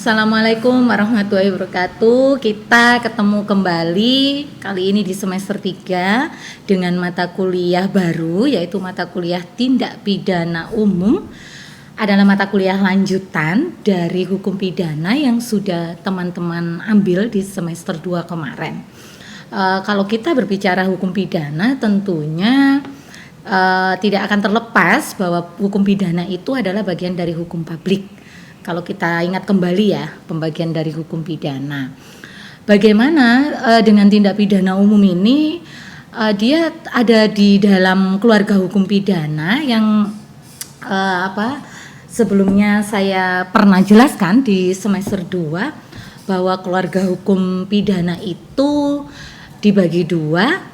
Assalamualaikum warahmatullahi wabarakatuh. Kita ketemu kembali kali ini di semester 3 dengan mata kuliah baru, yaitu mata kuliah Tindak Pidana Umum. Adalah mata kuliah lanjutan dari hukum pidana yang sudah teman-teman ambil di semester 2 kemarin. Kalau kita berbicara hukum pidana, tentunya tidak akan terlepas bahwa hukum pidana itu adalah bagian dari hukum publik. Kalau kita ingat kembali ya, pembagian dari hukum pidana. Bagaimana dengan tindak pidana umum ini, dia ada di dalam keluarga hukum pidana yang sebelumnya saya pernah jelaskan di semester 2 bahwa keluarga hukum pidana itu dibagi dua.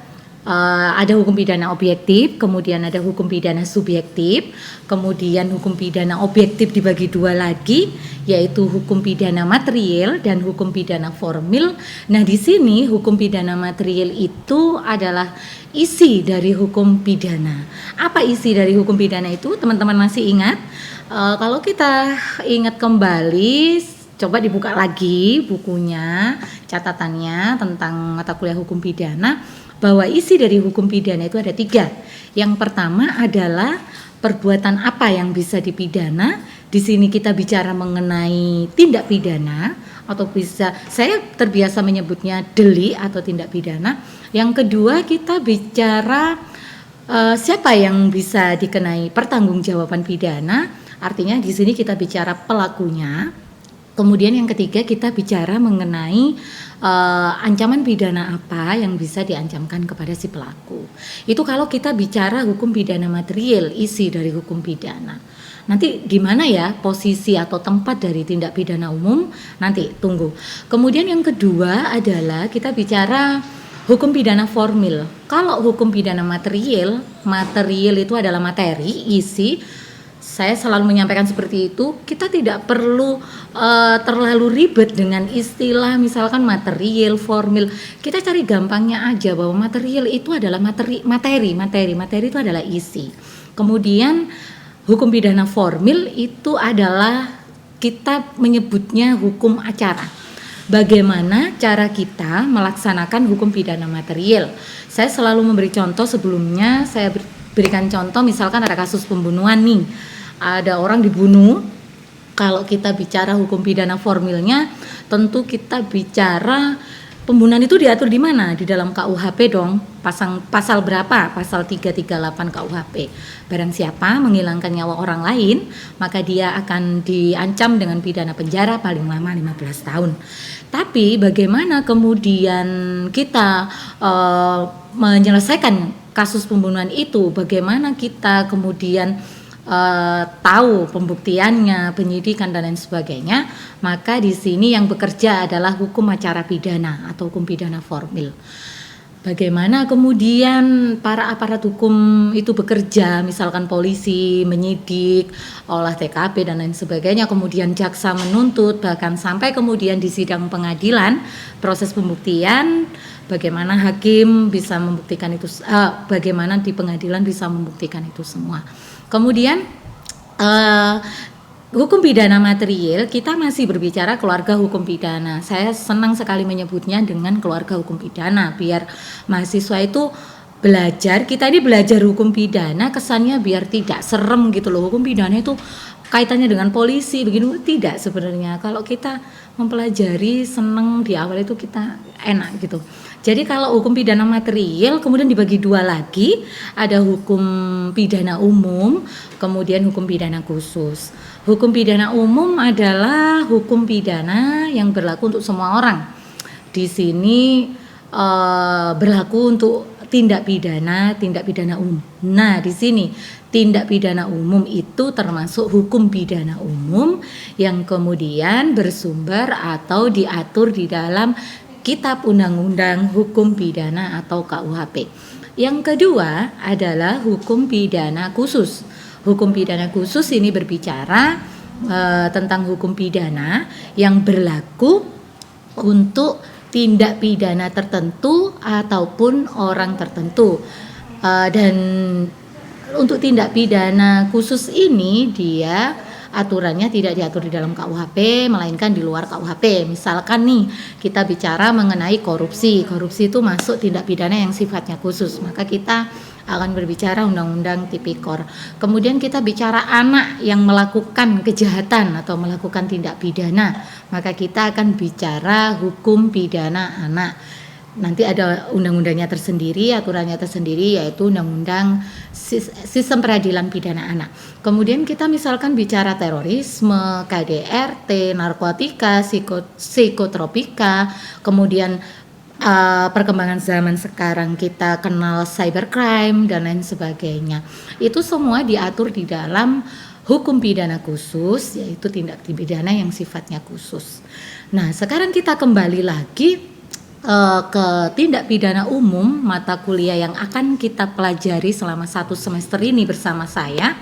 Ada hukum pidana objektif, kemudian ada hukum pidana subjektif, kemudian hukum pidana objektif dibagi dua lagi, yaitu hukum pidana material dan hukum pidana formil. Nah, di sini hukum pidana material itu adalah isi dari hukum pidana. Apa isi dari hukum pidana itu? Teman-teman masih ingat? Kalau kita ingat kembali, coba dibuka lagi bukunya, catatannya tentang mata kuliah hukum pidana, bahwa isi dari hukum pidana itu ada 3. Yang pertama adalah perbuatan apa yang bisa dipidana. Di sini kita bicara mengenai tindak pidana, atau bisa saya terbiasa menyebutnya delik atau tindak pidana. Yang kedua, kita bicara siapa yang bisa dikenai pertanggungjawaban pidana. Artinya di sini kita bicara pelakunya. Kemudian yang ketiga, kita bicara mengenai ancaman pidana apa yang bisa diancamkan kepada si pelaku. Itu kalau kita bicara hukum pidana material, isi dari hukum pidana. Nanti di mana ya posisi atau tempat dari tindak pidana umum? Nanti tunggu. Kemudian yang kedua adalah kita bicara hukum pidana formil. Kalau hukum pidana material itu adalah materi, isi. Saya selalu menyampaikan seperti itu, kita tidak perlu terlalu ribet dengan istilah misalkan material, formil. Kita cari gampangnya aja bahwa material itu adalah materi itu adalah isi. Kemudian hukum pidana formil itu adalah kita menyebutnya hukum acara. Bagaimana cara kita melaksanakan hukum pidana material? Saya selalu memberi contoh sebelumnya, saya berikan contoh misalkan ada kasus pembunuhan nih. Ada orang dibunuh. Kalau kita bicara hukum pidana formilnya, tentu kita bicara pembunuhan itu diatur di mana? Di dalam KUHP dong. Pasal berapa? Pasal 338 KUHP. Barang siapa menghilangkan nyawa orang lain, maka dia akan diancam dengan pidana penjara paling lama 15 tahun. Tapi bagaimana kemudian kita menyelesaikan kasus pembunuhan itu? Bagaimana kita kemudian tahu pembuktiannya, penyidikan dan lain sebagainya? Maka di sini yang bekerja adalah hukum acara pidana atau hukum pidana formil. Bagaimana kemudian para aparat hukum itu bekerja, misalkan polisi menyidik, olah TKP dan lain sebagainya, kemudian jaksa menuntut, bahkan sampai kemudian di sidang pengadilan, proses pembuktian, bagaimana hakim bisa membuktikan itu, bagaimana di pengadilan bisa membuktikan itu semua. Kemudian hukum pidana material, kita masih berbicara keluarga hukum pidana. Saya senang sekali menyebutnya dengan keluarga hukum pidana, biar mahasiswa itu belajar, kita ini belajar hukum pidana kesannya biar tidak serem gitu loh. Hukum pidana itu kaitannya dengan polisi begini, tidak sebenarnya. Kalau kita mempelajari senang di awal itu kita enak gitu. Jadi kalau hukum pidana material kemudian dibagi dua lagi, ada hukum pidana umum, kemudian hukum pidana khusus. Hukum pidana umum adalah hukum pidana yang berlaku untuk semua orang. Di sini berlaku untuk tindak pidana umum. Nah, di sini tindak pidana umum itu termasuk hukum pidana umum yang kemudian bersumber atau diatur di dalam Kitab Undang-Undang Hukum Pidana atau KUHP. Yang kedua adalah hukum pidana khusus. Hukum pidana khusus ini berbicara tentang hukum pidana yang berlaku untuk tindak pidana tertentu ataupun orang tertentu. Dan untuk tindak pidana khusus ini dia aturannya tidak diatur di dalam KUHP melainkan di luar KUHP. Misalkan nih kita bicara mengenai korupsi itu masuk tindak pidana yang sifatnya khusus, maka kita akan berbicara Undang-Undang Tipikor. Kemudian kita bicara anak yang melakukan kejahatan atau melakukan tindak pidana, maka kita akan bicara hukum pidana anak. Nanti ada undang-undangnya tersendiri, aturannya tersendiri, yaitu Undang-Undang Sistem Peradilan Pidana Anak. Kemudian kita misalkan bicara terorisme, KDRT, narkotika, psikotropika, kemudian perkembangan zaman sekarang kita kenal cybercrime dan lain sebagainya. Itu semua diatur di dalam hukum pidana khusus, yaitu tindak pidana yang sifatnya khusus. Nah, sekarang kita kembali lagi ke tindak pidana umum, mata kuliah yang akan kita pelajari selama 1 semester ini bersama saya.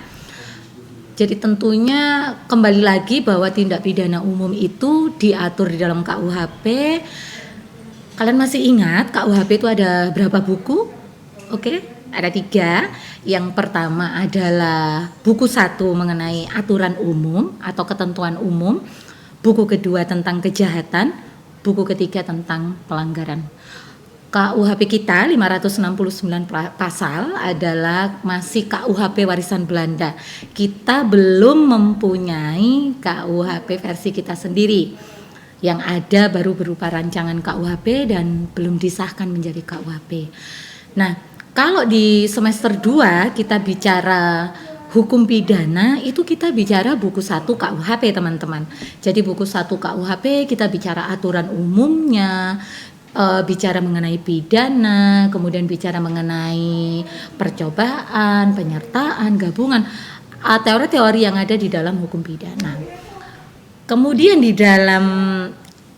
Jadi tentunya kembali lagi bahwa tindak pidana umum itu diatur di dalam KUHP. Kalian masih ingat KUHP itu ada berapa buku? Oke, ada 3. Yang pertama adalah buku 1 mengenai aturan umum atau ketentuan umum. Buku kedua tentang kejahatan. Buku ketiga tentang pelanggaran. KUHP kita 569 pasal adalah masih KUHP warisan Belanda. Kita belum mempunyai KUHP versi kita sendiri. Yang ada baru berupa rancangan KUHP dan belum disahkan menjadi KUHP. Nah, kalau di semester 2 kita bicara hukum pidana, itu kita bicara buku 1 KUHP teman-teman. Jadi buku 1 KUHP kita bicara aturan umumnya, bicara mengenai pidana, kemudian bicara mengenai percobaan, penyertaan, gabungan, teori-teori yang ada di dalam hukum pidana. Kemudian di dalam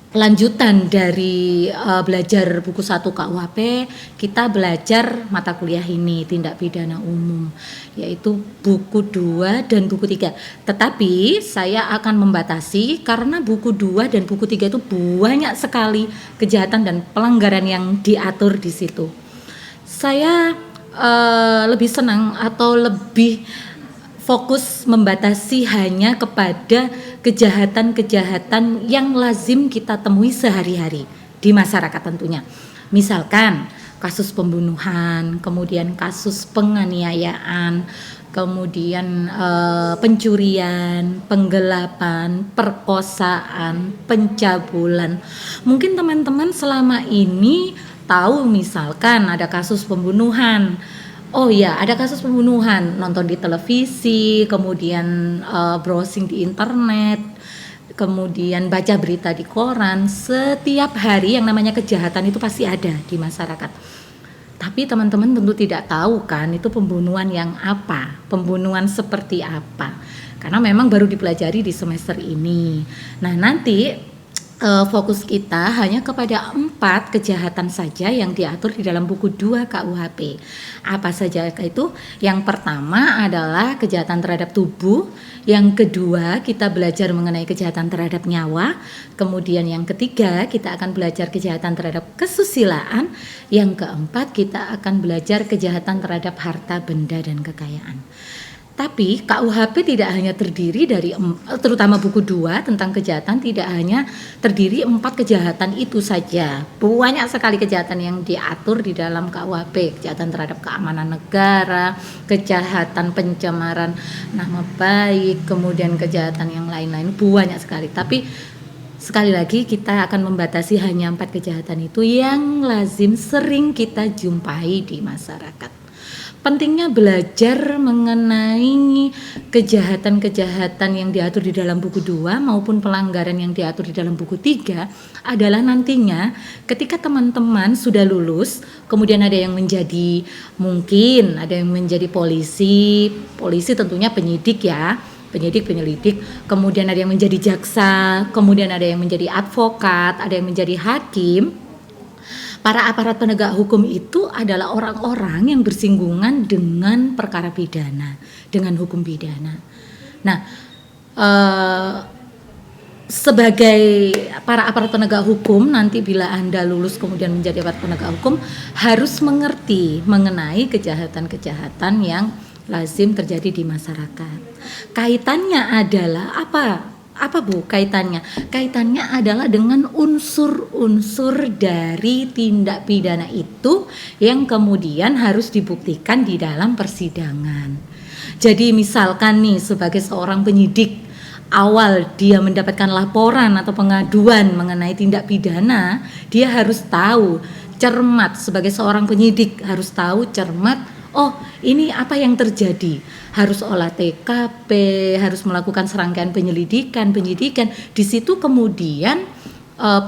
lanjutan dari belajar buku 1 KUHP, kita belajar mata kuliah ini, tindak pidana umum, yaitu buku 2 dan buku 3. Tetapi saya akan membatasi karena buku 2 dan buku 3 itu banyak sekali kejahatan dan pelanggaran yang diatur di situ. Saya lebih senang atau lebih fokus membatasi hanya kepada kejahatan-kejahatan yang lazim kita temui sehari-hari di masyarakat tentunya. Misalkan kasus pembunuhan, kemudian kasus penganiayaan, kemudian pencurian, penggelapan, perkosaan, pencabulan. Mungkin teman-teman selama ini tahu misalkan ada kasus pembunuhan. Oh ya, ada kasus pembunuhan, nonton di televisi, kemudian browsing di internet, kemudian baca berita di koran. Setiap hari yang namanya kejahatan itu pasti ada di masyarakat. Tapi teman-teman tentu tidak tahu kan itu pembunuhan yang apa, pembunuhan seperti apa. Karena memang baru dipelajari di semester ini. Nah, nanti fokus kita hanya kepada 4 kejahatan saja yang diatur di dalam buku 2 KUHP. Apa saja itu? Yang pertama adalah kejahatan terhadap tubuh, yang kedua kita belajar mengenai kejahatan terhadap nyawa, kemudian yang ketiga kita akan belajar kejahatan terhadap kesusilaan, yang keempat kita akan belajar kejahatan terhadap harta benda dan kekayaan. Tapi KUHP tidak hanya terdiri dari, terutama buku 2 tentang kejahatan, tidak hanya terdiri 4 kejahatan itu saja. Banyak sekali kejahatan yang diatur di dalam KUHP, kejahatan terhadap keamanan negara, kejahatan pencemaran nama baik, kemudian kejahatan yang lain-lain, banyak sekali. Tapi sekali lagi kita akan membatasi hanya 4 kejahatan itu yang lazim sering kita jumpai di masyarakat. Pentingnya belajar mengenai kejahatan-kejahatan yang diatur di dalam buku 2 maupun pelanggaran yang diatur di dalam buku 3 adalah nantinya ketika teman-teman sudah lulus, kemudian ada yang menjadi, mungkin ada yang menjadi polisi tentunya penyidik ya, penyelidik, kemudian ada yang menjadi jaksa, kemudian ada yang menjadi advokat, ada yang menjadi hakim. Para aparat penegak hukum itu adalah orang-orang yang bersinggungan dengan perkara pidana, dengan hukum pidana. Nah, sebagai para aparat penegak hukum, nanti bila Anda lulus kemudian menjadi aparat penegak hukum, harus mengerti mengenai kejahatan-kejahatan yang lazim terjadi di masyarakat. Kaitannya adalah apa? Apa Bu kaitannya? Kaitannya adalah dengan unsur-unsur dari tindak pidana itu yang kemudian harus dibuktikan di dalam persidangan. Jadi misalkan nih sebagai seorang penyidik, awal dia mendapatkan laporan atau pengaduan mengenai tindak pidana, dia harus tahu, cermat sebagai seorang penyidik harus tahu cermat, oh ini apa yang terjadi, harus olah TKP, harus melakukan serangkaian penyidikan. Di situ kemudian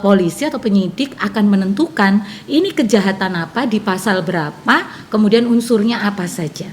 polisi atau penyidik akan menentukan ini kejahatan apa di pasal berapa, kemudian unsurnya apa saja.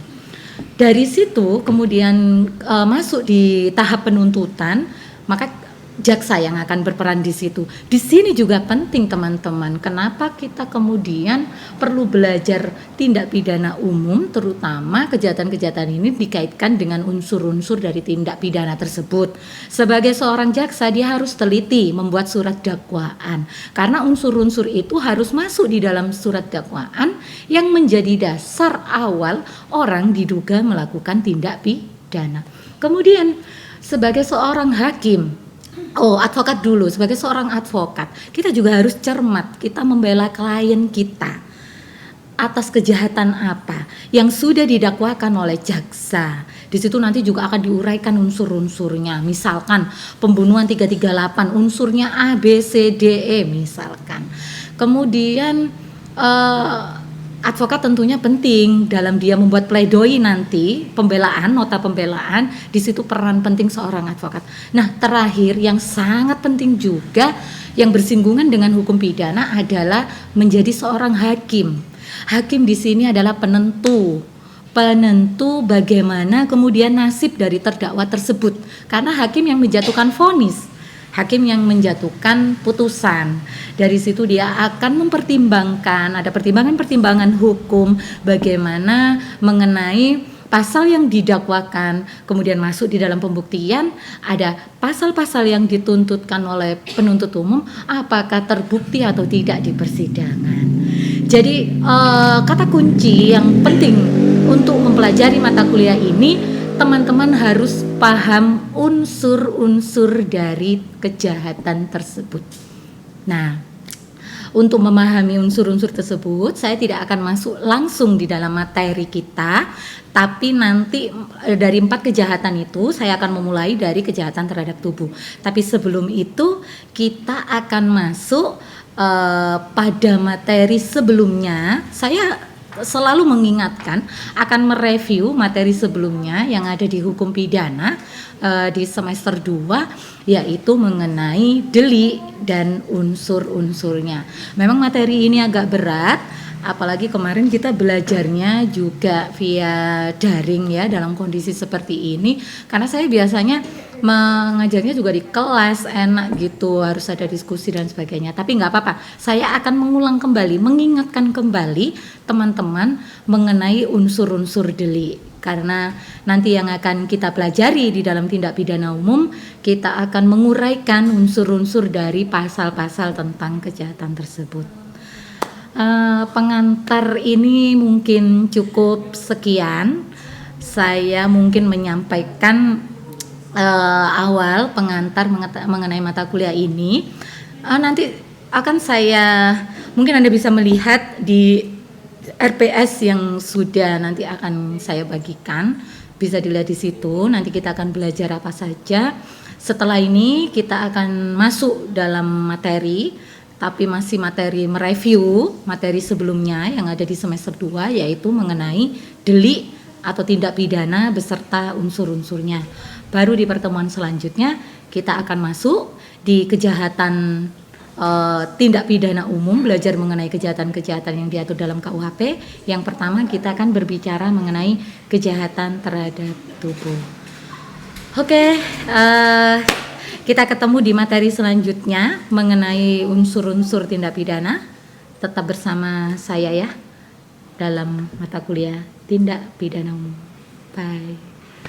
Dari situ kemudian masuk di tahap penuntutan, maka jaksa yang akan berperan di situ. Di sini juga penting teman-teman. Kenapa kita kemudian perlu belajar tindak pidana umum, terutama kejahatan-kejahatan ini dikaitkan dengan unsur-unsur dari tindak pidana tersebut. Sebagai seorang jaksa dia harus teliti membuat surat dakwaan, karena unsur-unsur itu harus masuk di dalam surat dakwaan yang menjadi dasar awal orang diduga melakukan tindak pidana. Kemudian sebagai seorang hakim, advokat dulu, sebagai seorang advokat, kita juga harus cermat, kita membela klien kita atas kejahatan apa yang sudah didakwakan oleh jaksa. Di situ nanti juga akan diuraikan unsur-unsurnya. Misalkan pembunuhan 338, unsurnya A, B, C, D, E misalkan. Kemudian advokat tentunya penting dalam dia membuat pledoi nanti, pembelaan, nota pembelaan, di situ peran penting seorang advokat. Nah, terakhir yang sangat penting juga yang bersinggungan dengan hukum pidana adalah menjadi seorang hakim. Hakim di sini adalah penentu bagaimana kemudian nasib dari terdakwa tersebut. Karena hakim yang menjatuhkan vonis, hakim yang menjatuhkan putusan. Dari situ dia akan mempertimbangkan, ada pertimbangan-pertimbangan hukum bagaimana mengenai pasal yang didakwakan, kemudian masuk di dalam pembuktian, ada pasal-pasal yang dituntutkan oleh penuntut umum, apakah terbukti atau tidak di persidangan. Jadi kata kunci yang penting untuk mempelajari mata kuliah ini, teman-teman harus paham unsur-unsur dari kejahatan tersebut. Nah, untuk memahami unsur-unsur tersebut, saya tidak akan masuk langsung di dalam materi kita, tapi nanti dari 4 kejahatan itu saya akan memulai dari kejahatan terhadap tubuh. Tapi sebelum itu kita akan masuk pada materi sebelumnya. Saya selalu mengingatkan akan mereview materi sebelumnya yang ada di hukum pidana di semester 2, yaitu mengenai delik dan unsur-unsurnya. Memang materi ini agak berat, apalagi kemarin kita belajarnya juga via daring ya, dalam kondisi seperti ini, karena saya biasanya mengajarnya juga di kelas enak gitu, harus ada diskusi dan sebagainya. Tapi nggak apa-apa, saya akan mengulang kembali, mengingatkan kembali teman-teman mengenai unsur-unsur delik, karena nanti yang akan kita pelajari di dalam tindak pidana umum, kita akan menguraikan unsur-unsur dari pasal-pasal tentang kejahatan tersebut. Pengantar ini mungkin cukup sekian. Saya mungkin menyampaikan awal pengantar mengenai mata kuliah ini. Nanti akan saya, mungkin Anda bisa melihat di RPS yang sudah nanti akan saya bagikan, bisa dilihat di situ. Nanti kita akan belajar apa saja. Setelah ini kita akan masuk dalam materi, tapi masih materi mereview materi sebelumnya yang ada di semester 2, yaitu mengenai delik atau tindak pidana beserta unsur-unsurnya. Baru di pertemuan selanjutnya kita akan masuk di kejahatan tindak pidana umum, belajar mengenai kejahatan-kejahatan yang diatur dalam KUHP. Yang pertama kita akan berbicara mengenai kejahatan terhadap tubuh. Oke, kita ketemu di materi selanjutnya mengenai unsur-unsur tindak pidana. Tetap bersama saya ya dalam mata kuliah tindak pidana umum. Bye.